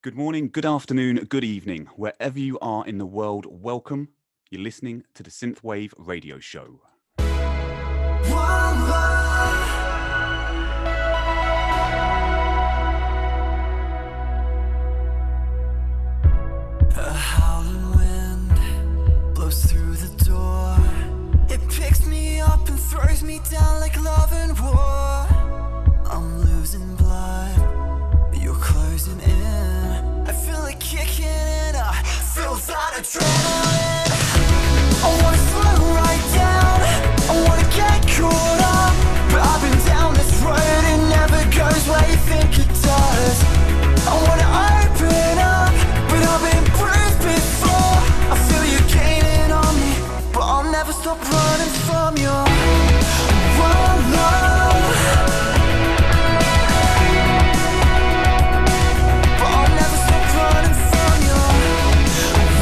Good morning, good afternoon, good evening. Wherever you are in the world, welcome. You're listening to the Synthwave radio show. A howling wind blows through the door. It picks me up and throws me down like love and war. I'm losing blood, you're closing in. I feel it kicking in, I feel that adrenaline. I wanna slow right down, I wanna get caught up. But I've been down this road, it never goes where you think it does. I wanna open up, but I've been bruised before. I feel you gaining on me, but I'll never stop running from you. One love, but I'll never stop running from you.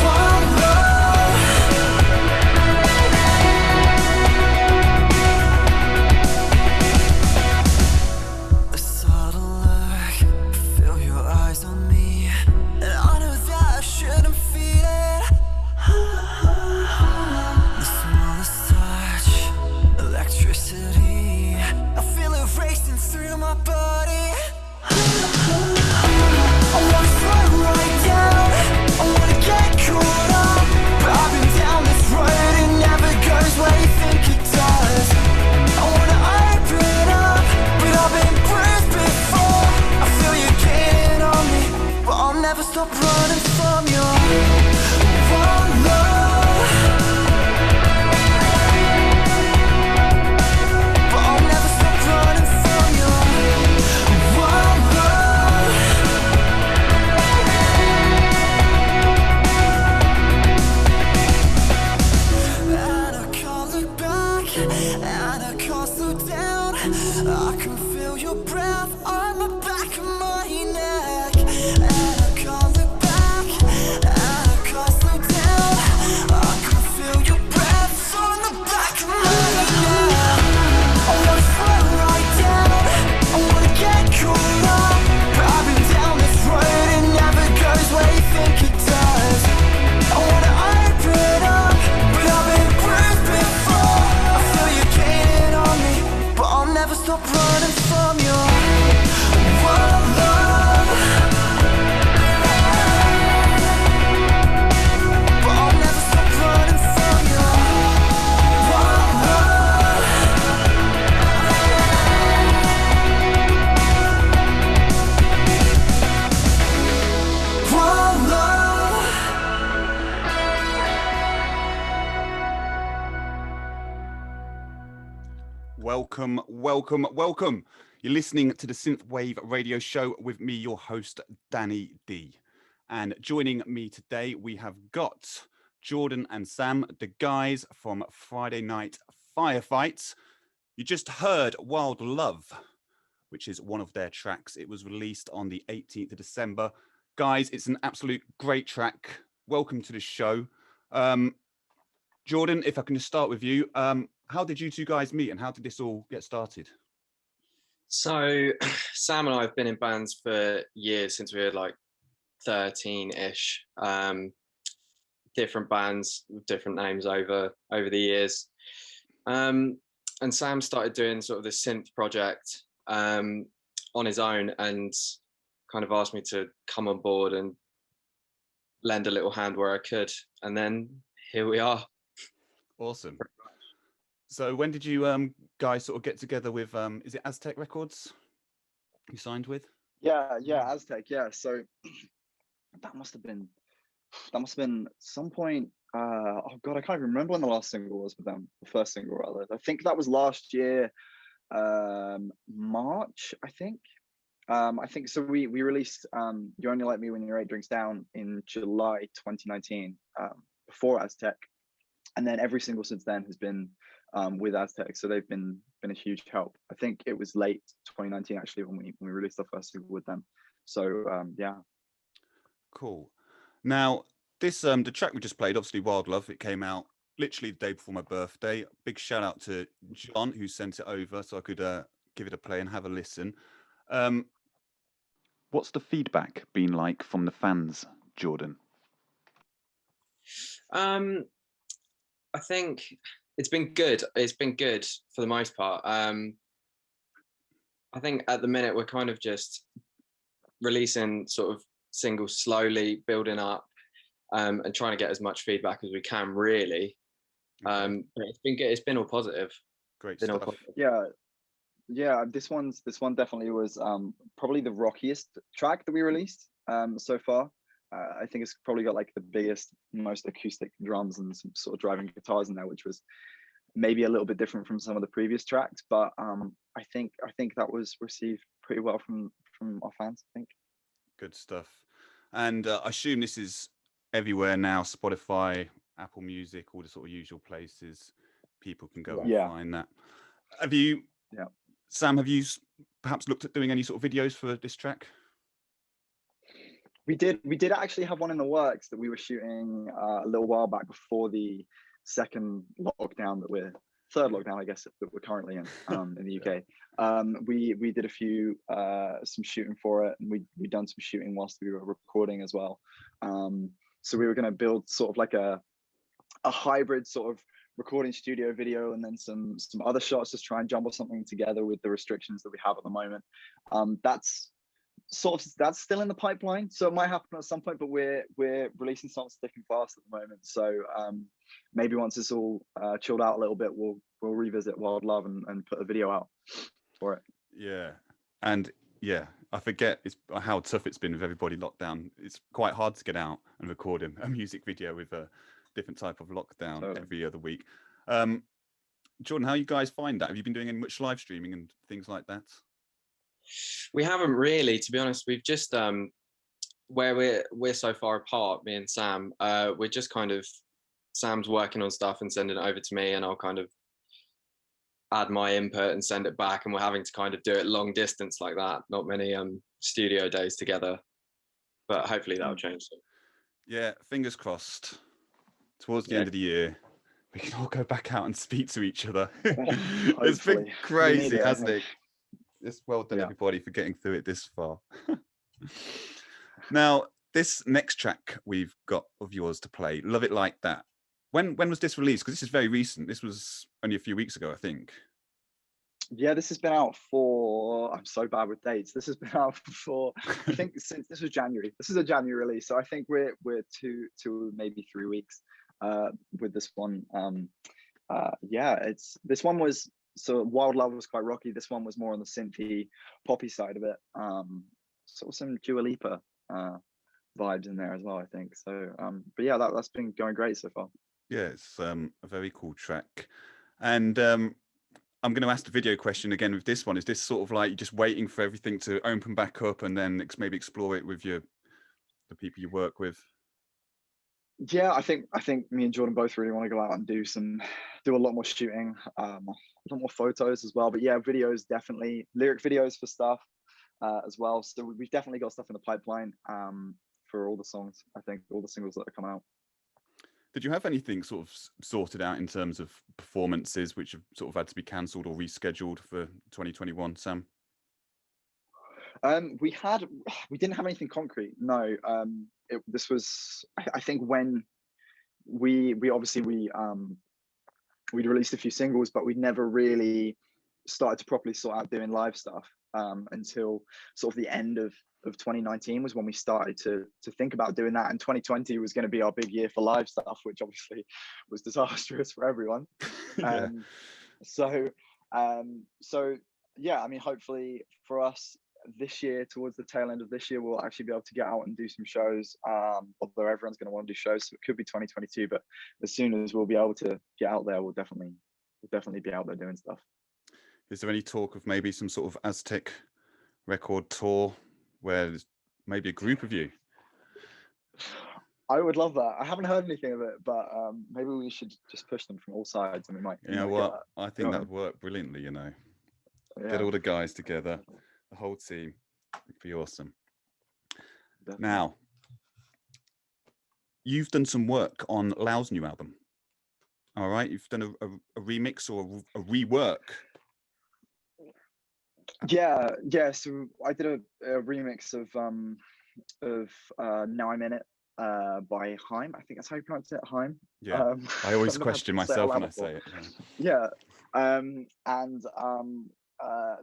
One love, a subtle look, feel your eyes on me, and I know that I shouldn't feel it. The smallest touch, electricity, I feel it racing through my body. I wanna slow right down, I wanna get caught up. But I've been down this road, it never goes where you think it does. I wanna open up, but I've been bruised before. I feel you gaining on me, but I'll never stop running from you. One love, but I'll never stop running from you. One love, and I can't look back, and I can't slow down. I can feel your breath on the back of my neck, and I can't look back, and I can't slow down. I can feel your breath on the back of my neck. I wanna slow right down, I wanna get caught up. But I've been down this road, it never goes where you think it does. I wanna open up, but I've been bruised before. I feel you gaining on me, but I'll never stop running from you. One love, but I'll never stop running from you. One love, one love. Welcome, welcome, welcome. You're listening to the Synthwave radio show with me, your host, Danny D. And joining me today, we have got Jordan and Sam, the guys from Friday Night Firefight. You just heard Wild Love, which is one of their tracks. It was released on the 18th of December. Guys, it's an absolute great track. Welcome to the show. Jordan, if I can just start with you, how did you two guys meet and how did this all get started? So Sam and I have been in bands for years, since we were like 13-ish. Different bands with different names over the years. And Sam started doing sort of this synth project on his own and kind of asked me to come on board and lend a little hand where I could. And then here we are. Awesome. So when did you guys sort of get together with, is it Aztec Records you signed with? Yeah, Aztec. Yeah, so that must have been some point. Oh God, I can't even remember when the last single was with them. The first single, rather. I think that was last year, March. I think so. We released "You Only Like Me When You're 8 Drinks Down" in July 2019, before Aztec, and then every single since then has been with Aztec. So they've been a huge help. I think it was late 2019 actually when we released our first single with them. So yeah. Cool. Now this the track we just played, obviously Wild Love, it came out literally the day before my birthday. Big shout out to John who sent it over so I could give it a play and have a listen. What's the feedback been like from the fans, Jordan? I think it's been good. It's been good for the most part. I think at the minute we're kind of just releasing sort of singles slowly, building up, and trying to get as much feedback as we can, really. But it's been good. It's been all positive. Great Been all stuff. positive. Yeah, this one definitely was probably the rockiest track that we released so far. I think it's probably got like the biggest, most acoustic drums and some sort of driving guitars in there, which was maybe a little bit different from some of the previous tracks. But I think that was received pretty well from our fans, I think. Good stuff. And I assume this is everywhere now: Spotify, Apple Music, all the sort of usual places people can go and find that. Have you, Sam? Have you perhaps looked at doing any sort of videos for this track? We did actually have one in the works that we were shooting a little while back before the second lockdown third lockdown, I guess, that we're currently in the UK. We did a few some shooting for it, and we done some shooting whilst we were recording as well. So we were going to build sort of like a hybrid sort of recording studio video and then some other shots, just try and jumble something together with the restrictions that we have at the moment. That's still in the pipeline, so it might happen at some point, but we're releasing something thick and fast at the moment. So maybe once it's all chilled out a little bit, we'll revisit Wild Love and put a video out for it. Yeah. And yeah, I forget how tough it's been with everybody locked down. It's quite hard to get out and record a music video with a different type of lockdown every other week. Jordan, how you guys find that? Have you been doing any much live streaming and things like that? We haven't really, to be honest. We've just where we're so far apart, me and Sam, we're just kind of, Sam's working on stuff and sending it over to me, and I'll kind of add my input and send it back, and we're having to kind of do it long distance like that. Not many studio days together, but hopefully that'll change soon. Yeah, fingers crossed. Towards the end of the year, we can all go back out and speak to each other. It's been crazy, hasn't it? It's well done, everybody, for getting through it this far. Now, this next track we've got of yours to play, Love It Like That. When was this released? Because this is very recent. This was only a few weeks ago, I think. Yeah, this has been out for, I'm so bad with dates. This has been out for, I think since this was January. This is a January release. So I think we're 2 maybe 3 weeks with this one. This one was, so Wild Love was quite rocky. This one was more on the synthy poppy side of it. Sort of some Dua Lipa vibes in there as well, I think. So, but yeah, that's been going great so far. Yeah, it's a very cool track. And I'm going to ask the video question again with this one. Is this sort of like just waiting for everything to open back up and then maybe explore it with the people you work with? Yeah, I think me and Jordan both really want to go out and do a lot more shooting, a lot more photos as well. But yeah, videos, definitely lyric videos for stuff as well. So we've definitely got stuff in the pipeline for all the songs. I think all the singles that are coming out. Did you have anything sort of sorted out in terms of performances which have sort of had to be cancelled or rescheduled for 2021, Sam? We didn't have anything concrete. No. This was, I think, when we'd released a few singles, but we'd never really started to properly sort out doing live stuff until sort of the end of 2019 was when we started to think about doing that. And 2020 was going to be our big year for live stuff, which obviously was disastrous for everyone. So yeah, I mean, hopefully for us this year, towards the tail end of this year, we'll actually be able to get out and do some shows, although everyone's going to want to do shows, so it could be 2022. But as soon as we'll be able to get out there, we'll definitely be out there doing stuff. Is there any talk of maybe some sort of Aztec record tour where there's maybe a group of you? I would love that. I haven't heard anything of it, but maybe we should just push them from all sides, and we might. You know what? I think that would work brilliantly. You know, get all the guys together, the whole team. It'd be awesome. Definitely. Now, you've done some work on Lau's new album. All right, you've done a remix or a rework. Yeah. So I did a remix of Now I'm In It by Haim. I think that's how you pronounce it, Haim. Yeah, I always I've not had question to say it myself out when I before. say it. Yeah.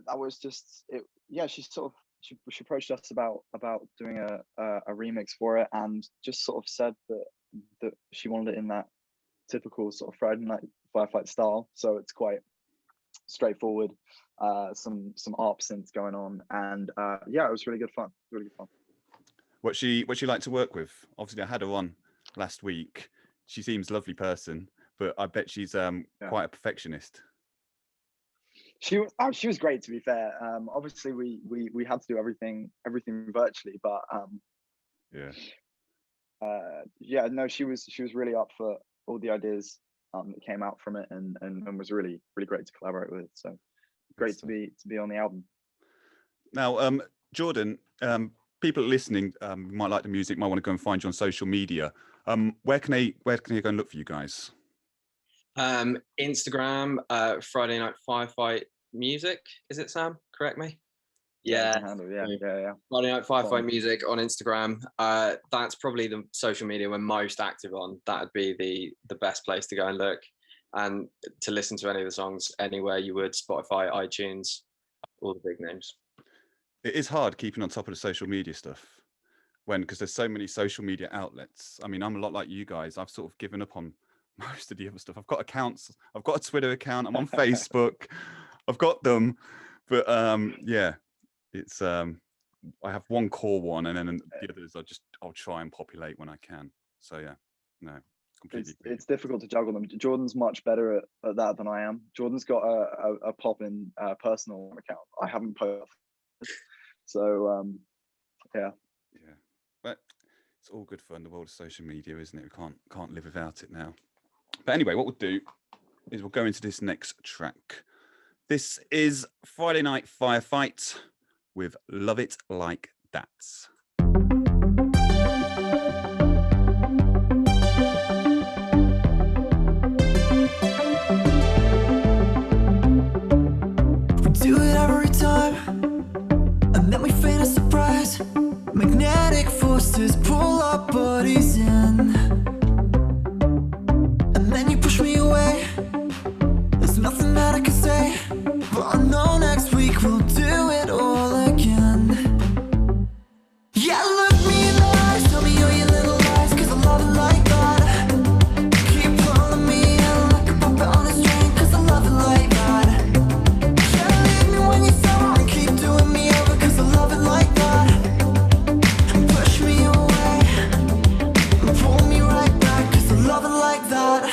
That was just it. Yeah, she approached us about doing a remix for it, and just sort of said that she wanted it in that typical sort of Friday Night Firefight style. So it's quite straightforward, some ARP synths going on, and yeah, it was really good fun. Really good fun. What she like to work with? Obviously, I had her on last week. She seems a lovely person, but I bet she's quite a perfectionist. She was great, to be fair. Obviously we had to do everything virtually, but yeah, no, she was really up for all the ideas that came out from it, and was really great to collaborate with. So great to be on the album. Now, Jordan, people listening might like the music, might want to go and find you on social media. Where can they go and look for you guys? Instagram, Friday Night Firefight Music. Is it, Sam? Correct me. Yeah. Friday Night Firefight Music on Instagram. That's probably the social media we're most active on. That would be the best place to go and look, and to listen to any of the songs anywhere you would. Spotify, iTunes, all the big names. It is hard keeping on top of the social media stuff because there's so many social media outlets. I mean, I'm a lot like you guys. I've sort of given up on most of the other stuff. I've got accounts. I've got a Twitter account. I'm on Facebook. I've got them, but yeah, it's I have one core one, and then the others I'll try and populate when I can. So yeah, no, completely. It's difficult to juggle them. Jordan's much better at that than I am. Jordan's got a poppin' personal account. I haven't posted, so yeah. But it's all good fun. The world of social media, isn't it? We can't live without it now. But anyway, what we'll do is we'll go into this next track. This is Friday Night Firefight with Love It Like That. We do it every time, and then we feign a surprise. Magnetic forces pull our bodies in, and then you push me away. There's nothing that I can say, but I know next week we'll do it all again. Yeah, look me in the eyes, tell me all your little lies, 'cause I love it like that. Keep pulling me in like a puppet on a string, 'cause I love it like that. Can't leave me when you're sour, keep doing me over, 'cause I love it like that. And push me away, and pull me right back, 'cause I love it like that.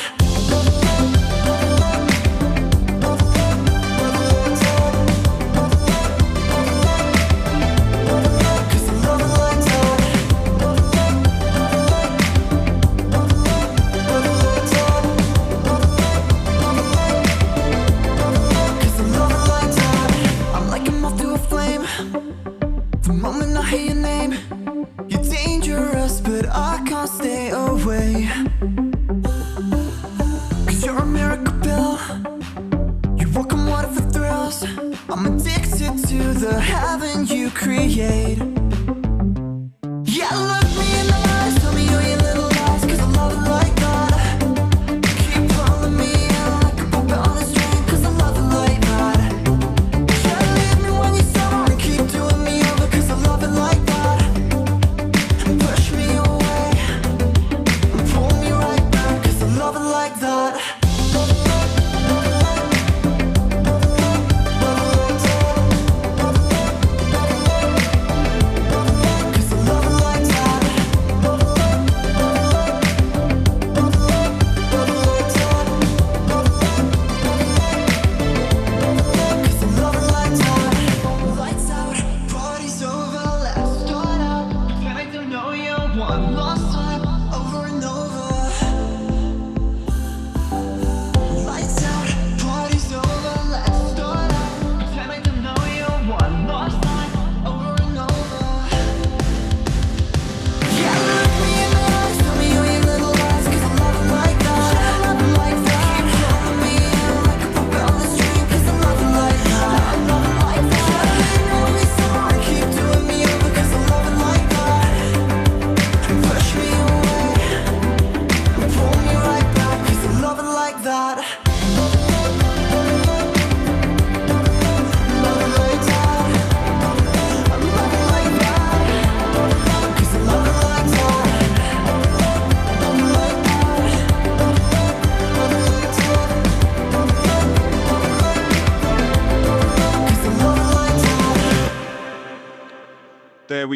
The moment I hear your name, you're dangerous, but I can't stay away. 'Cause you're a miracle pill, you walk on water for thrills. I'm addicted to the heaven you create. Yeah, look me in the eyes, tell me all your little lies, 'cause I love it like that. Keep pulling me in like a puppet on a string, 'cause I love it like that. Can't leave me when you're sour, keep doing me over, 'cause I love it like that. And push me away, and pull me right back, 'cause I love it like that.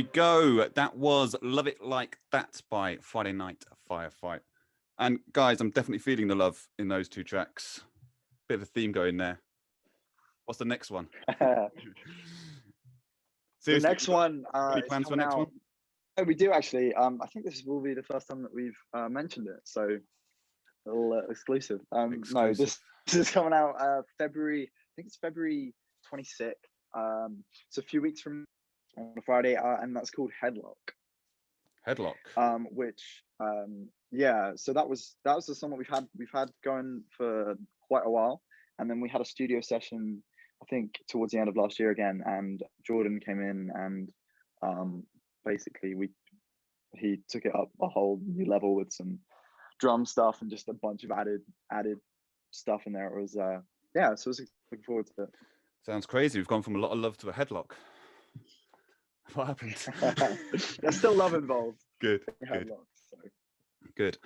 we go. That was Love It Like That by Friday Night Firefight. And guys, I'm definitely feeling the love in those two tracks. Bit of a theme going there. What's the next one? The Seriously, next you got one any is plans for the coming next out. one? Oh, we do actually. I think this will be the first time that we've mentioned it. So a little exclusive. No, Exclusive. this is coming out February. I think it's February 26th. It's a few weeks from on a Friday, and that's called Headlock. Headlock. Which yeah, so that was the song that we've had going for quite a while, and then we had a studio session, I think towards the end of last year again, and Jordan came in and basically he took it up a whole new level with some drum stuff and just a bunch of added stuff in there. It was yeah, so I was looking forward to it. Sounds crazy. We've gone from a lot of love to a headlock. What happened? There's still love involved. Good. Headlock, so. Good.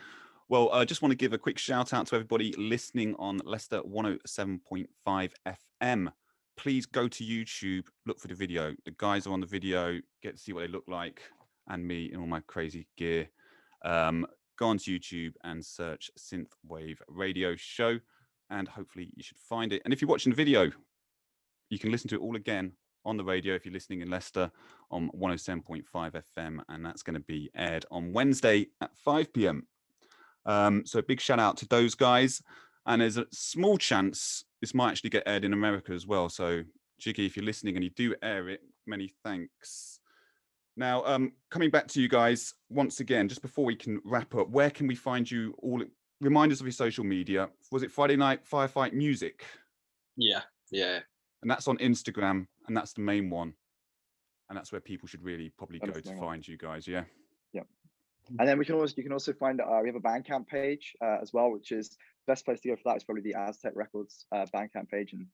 Well, I just want to give a quick shout out to everybody listening on Leicester 107.5 FM. Please go to YouTube, look for the video. The guys are on the video, get to see what they look like, and me in all my crazy gear. Go onto YouTube and search Synthwave Radio Show, and hopefully you should find it. And if you're watching the video, you can listen to it all again on the radio if you're listening in Leicester on 107.5 FM, and that's going to be aired on Wednesday at 5 p.m. So a big shout out to those guys, and there's a small chance this might actually get aired in America as well. So Jiggy, if you're listening and you do air it, many thanks. Now, coming back to you guys once again, just before we can wrap up, where can we find you all? Remind us of your social media. Was it Friday Night Firefight Music? Yeah. And that's on Instagram, and that's the main one. And that's where people should really probably go to find you guys, yeah? Yeah. And then you can also find we have a Bandcamp page as well, which is the best place to go for that is probably the Aztec Records Bandcamp page, and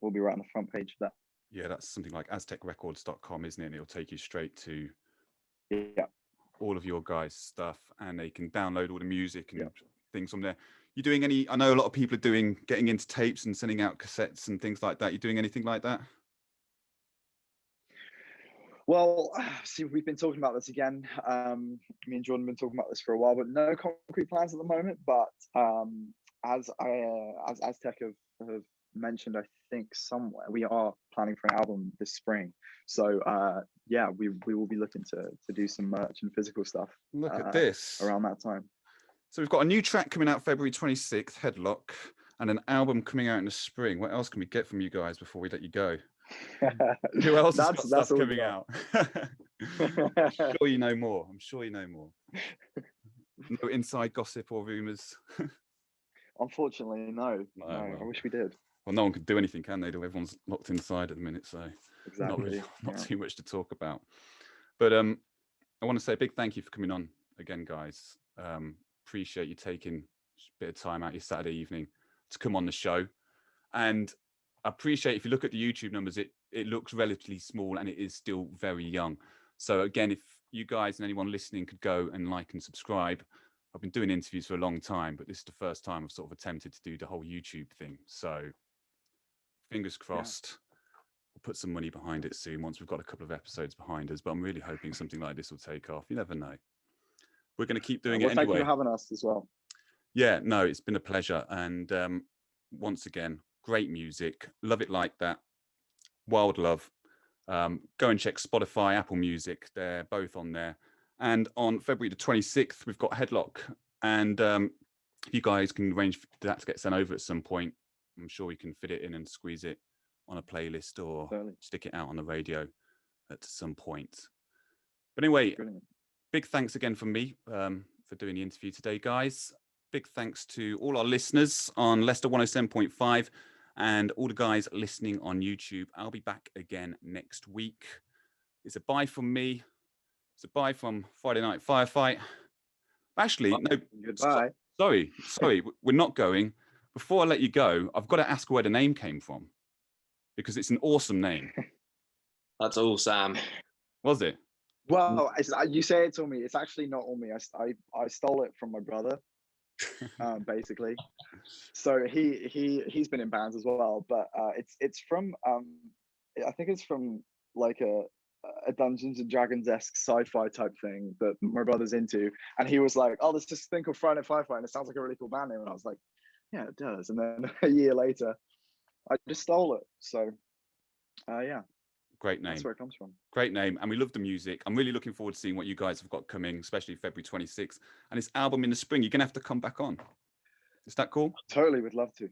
we'll be right on the front page of that. Yeah, that's something like aztecrecords.com, isn't it? And it'll take you straight to all of your guys' stuff, and they can download all the music and things from there. You doing any? I know a lot of people are getting into tapes and sending out cassettes and things like that. You doing anything like that? Well, see, we've been talking about this again. Me and Jordan have been talking about this for a while, but no concrete plans at the moment. But as Aztec have mentioned, I think somewhere, we are planning for an album this spring. So yeah, we will be looking to do some merch and physical stuff. Look at this around that time. So we've got a new track coming out February 26th, Headlock, and an album coming out in the spring. What else can we get from you guys before we let you go? Who else has got stuff coming out? I'm sure you know more. No inside gossip or rumours? Unfortunately, no. I wish we did. Well, no one could do anything, can they? Everyone's locked inside at the minute, so exactly. Not too much to talk about. But I want to say a big thank you for coming on again, guys. Appreciate you taking a bit of time out your Saturday evening to come on the show. And I appreciate if you look at the YouTube numbers, it looks relatively small and it is still very young. So again, if you guys and anyone listening could go and like and subscribe. I've been doing interviews for a long time, but this is the first time I've sort of attempted to do the whole YouTube thing. So fingers crossed, we'll put some money behind it soon once we've got a couple of episodes behind us. But I'm really hoping something like this will take off. You never know. We're going to keep doing it anyway. Thank you for having us as well. Yeah, no, it's been a pleasure. And once again, great music. Love It Like That. Wild Love. Go and check Spotify, Apple Music. They're both on there. And on February the 26th, we've got Headlock. And if you guys can arrange for that to get sent over at some point, I'm sure we can fit it in and squeeze it on a playlist or stick it out on the radio at some point. But anyway, big thanks again from me for doing the interview today, guys. Big thanks to all our listeners on Leicester 107.5 and all the guys listening on YouTube. I'll be back again next week. It's a bye from me. It's a bye from Friday Night Firefight. Actually, no. Goodbye. Sorry, we're not going. Before I let you go, I've got to ask where the name came from because it's an awesome name. That's all Sam. Was it? Well, you say it to me. It's actually not on me. I stole it from my brother, basically. So he's been in bands as well, but it's from I think it's from like a a Dungeons and Dragons-esque sci-fi type thing that my brother's into, and he was like, "Oh, there's this thing called Firefight, and it sounds like a really cool band name." And I was like, "Yeah, it does." And then a year later, I just stole it. So, yeah, Great name. that's where it comes from. Great name, and we love the music. I'm really looking forward to seeing what you guys have got coming, especially February 26th, and this album in the spring. You're gonna have to come back on. Is that cool? Totally, would love to.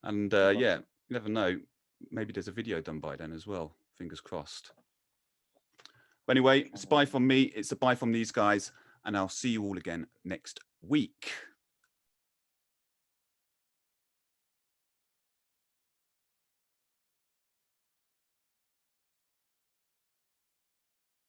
And yeah, you never know. Maybe there's a video done by then as well. Fingers crossed. But anyway, it's bye from me. It's a bye from these guys, and I'll see you all again next week.